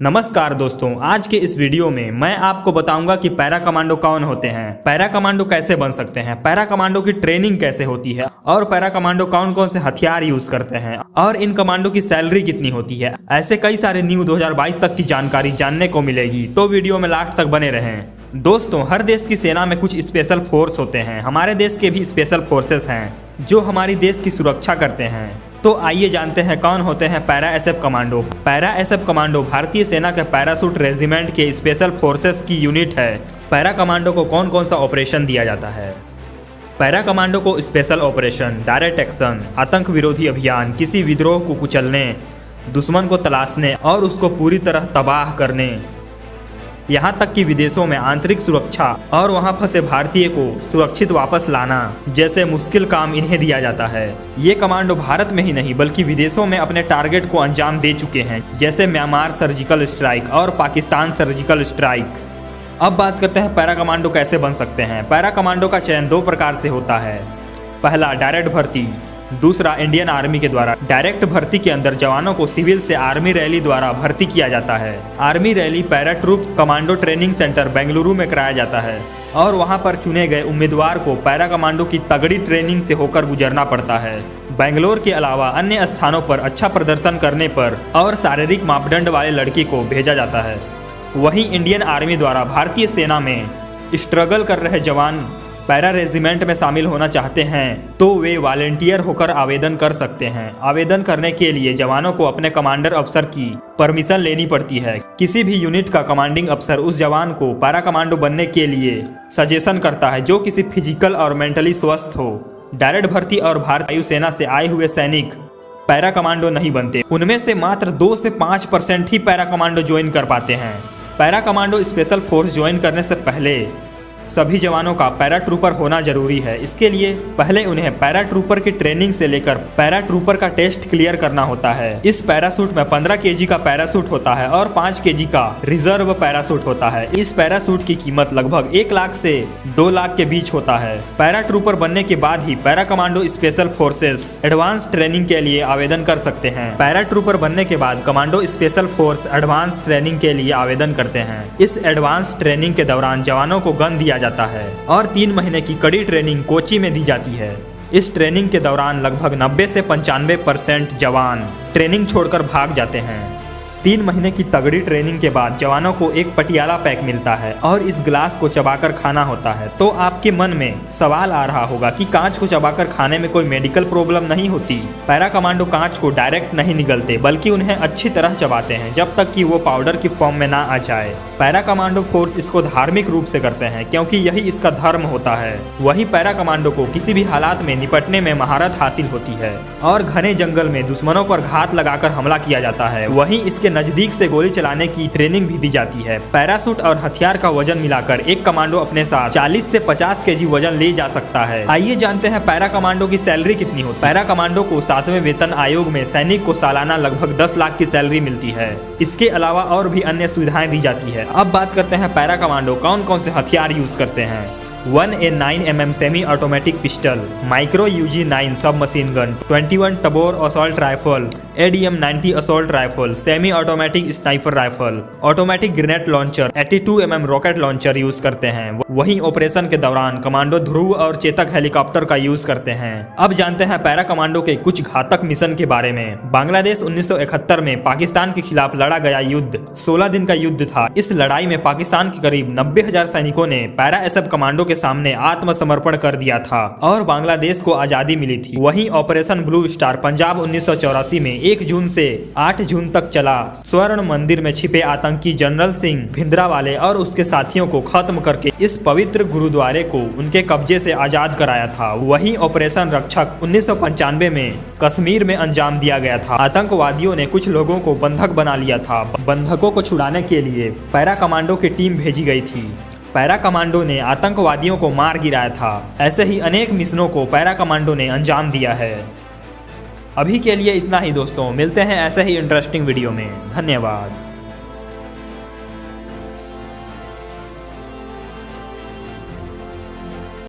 नमस्कार दोस्तों, आज के इस वीडियो में मैं आपको बताऊंगा कि पैरा कमांडो कौन होते हैं, पैरा कमांडो कैसे बन सकते हैं, पैरा कमांडो की ट्रेनिंग कैसे होती है और पैरा कमांडो कौन कौन से हथियार यूज करते हैं और इन कमांडो की सैलरी कितनी होती है। ऐसे कई सारे न्यू 2022 तक की जानकारी जानने को मिलेगी, तो वीडियो में लास्ट तक बने रहें। दोस्तों, हर देश की सेना में कुछ स्पेशल फोर्स होते हैं। हमारे देश के भी स्पेशल फोर्सेस हैं जो हमारी देश की सुरक्षा करते हैं। तो आइए जानते हैं कौन होते हैं para SF commando. Para SF commando भारतीय सेना के पैराशूट रेजिमेंट के स्पेशल फोर्सेस की यूनिट है। पैरा कमांडो को कौन कौन सा ऑपरेशन दिया जाता है। पैरा कमांडो को स्पेशल ऑपरेशन, डायरेक्ट एक्शन, आतंक विरोधी अभियान, किसी विद्रोह को कुचलने, दुश्मन को तलाशने और उसको पूरी तरह तबाह करने, यहाँ तक कि विदेशों में आंतरिक सुरक्षा और वहाँ फंसे भारतीय को सुरक्षित वापस लाना जैसे मुश्किल काम इन्हें दिया जाता है। ये कमांडो भारत में ही नहीं बल्कि विदेशों में अपने टारगेट को अंजाम दे चुके हैं, जैसे म्यांमार सर्जिकल स्ट्राइक और पाकिस्तान सर्जिकल स्ट्राइक। अब बात करते हैं पैरा कमांडो कैसे बन सकते हैं। पैरा कमांडो का चयन दो प्रकार से होता है। पहला, डायरेक्ट भर्ती। दूसरा, इंडियन आर्मी के द्वारा। डायरेक्ट भर्ती के अंदर जवानों को सिविल से आर्मी रैली द्वारा भर्ती किया जाता है। Army rally paratroop commando training centre Bengaluru में कराया जाता है और वहां पर चुने गए उम्मीदवार को पैरा कमांडो की तगड़ी ट्रेनिंग से होकर गुजरना पड़ता है। बेंगलोर के अलावा अन्य स्थानों पर अच्छा प्रदर्शन करने पर और शारीरिक मापदंड वाले लड़की को भेजा जाता है। वहीं इंडियन आर्मी द्वारा भारतीय सेना में स्ट्रगल कर रहे जवान पैरा रेजिमेंट में शामिल होना चाहते हैं तो वे वॉलंटियर होकर आवेदन कर सकते हैं। आवेदन करने के लिए जवानों को अपने कमांडर अफसर की परमिशन लेनी पड़ती है। किसी भी यूनिट का कमांडिंग अफसर उस जवान को पैरा कमांडो बनने के लिए सजेशन करता है जो किसी फिजिकल और मेंटली स्वस्थ हो। डायरेक्ट भर्ती और भारतीय वायुसेना से आए हुए सैनिक पैरा कमांडो नहीं बनते। उनमें से मात्र 2 से 5% ही पैरा कमांडो ज्वाइन कर पाते हैं। Para commando special force join करने से पहले सभी जवानों का पैरा ट्रूपर होना जरूरी है। इसके लिए पहले उन्हें पैरा ट्रूपर की ट्रेनिंग से लेकर पैरा ट्रूपर का टेस्ट क्लियर करना होता है। इस पैरासूट में 15 केजी का पैरासूट होता है और 5 केजी का रिजर्व पैरासूट होता है। इस पैरासूट की कीमत लगभग 1 लाख से 2 लाख के बीच होता है। पैरा ट्रूपर बनने के बाद ही para commando special forces advance training के लिए आवेदन कर सकते हैं। पैरा ट्रूपर बनने के बाद commando special force advance training के लिए आवेदन करते हैं। इस एडवांस ट्रेनिंग के दौरान जवानों को गन दिया जाता है और 3 महीने की कड़ी ट्रेनिंग कोची में दी जाती है। इस ट्रेनिंग के दौरान लगभग 90 से 95% जवान ट्रेनिंग छोड़कर भाग जाते हैं। 3 महीने की तगड़ी ट्रेनिंग के बाद जवानों को एक पटियाला पैक मिलता है और इस ग्लास को चबाकर खाना होता है। तो आपके मन में सवाल आ रहा होगा कि कांच को चबाकर खाने में कोई मेडिकल प्रॉब्लम नहीं होती। पैरा कमांडो कांच को डायरेक्ट नहीं निगलते बल्कि उन्हें अच्छी तरह चबाते हैं जब तक कि वो पाउडर की फॉर्म में ना आ जाए। पैरा कमांडो फोर्स इसको धार्मिक रूप से करते हैं क्योंकि यही इसका धर्म होता है। वहीं पैरा कमांडो को किसी भी हालात में निपटने में महारत हासिल होती है और घने जंगल में दुश्मनों पर घात लगाकर हमला किया जाता है। वहीं इसके नजदीक से गोली चलाने की ट्रेनिंग भी दी जाती है। पैरासूट और हथियार का वजन मिलाकर एक कमांडो अपने साथ 40 से 50 केजी वजन ले जा सकता है। आइए जानते हैं पैरा कमांडो की सैलरी कितनी होती है। पैरा कमांडो को 7वें वेतन आयोग में सैनिक को सालाना लगभग 10 लाख की सैलरी मिलती है। इसके अलावा और भी अन्य सुविधाएं दी जाती है। अब बात करते हैं पैरा कमांडो कौन कौन से हथियार यूज करते हैं। 1A9mm semi automatic pistol, micro UG9 sub machine gun, 21 Tavor assault rifle, ADM-90 assault rifle, semi automatic sniper rifle, automatic grenade launcher, 82mm rocket launcher use करते हैं। वहीं ऑपरेशन के दौरान कमांडो ध्रुव और चेतक हेलीकॉप्टर का यूज करते हैं। अब जानते हैं पैरा कमांडो के कुछ घातक मिशन के बारे में। बांग्लादेश 1971 में पाकिस्तान के खिलाफ लड़ा गया युद्ध 16 दिन का युद्ध था। इस लड़ाई में पाकिस्तान के करीब 90,000 सैनिकों ने पैरा एसएफ कमांडो के सामने आत्मसमर्पण कर दिया था और बांग्लादेश को आजादी मिली थी। वहीं ऑपरेशन ब्लू स्टार पंजाब 1984 में 1 जून से 8 जून तक चला। स्वर्ण मंदिर में छिपे आतंकी जनरल सिंह भिंद्रावाले और उसके साथियों को खत्म करके इस पवित्र गुरुद्वारे को उनके कब्जे से आजाद कराया था। वहीं ऑपरेशन रक्षक 1995 में कश्मीर में अंजाम दिया गया था। आतंकवादियों ने कुछ लोगों को बंधक बना लिया था। बंधकों को छुड़ाने के लिए पैरा कमांडो की टीम भेजी गई थी। पैरा कमांडो ने आतंकवादियों को मार गिराया था। ऐसे ही अनेक मिशनों को पैरा कमांडो ने अंजाम दिया है। अभी के लिए इतना ही दोस्तों, मिलते हैं ऐसे ही इंटरेस्टिंग वीडियो में। धन्यवाद।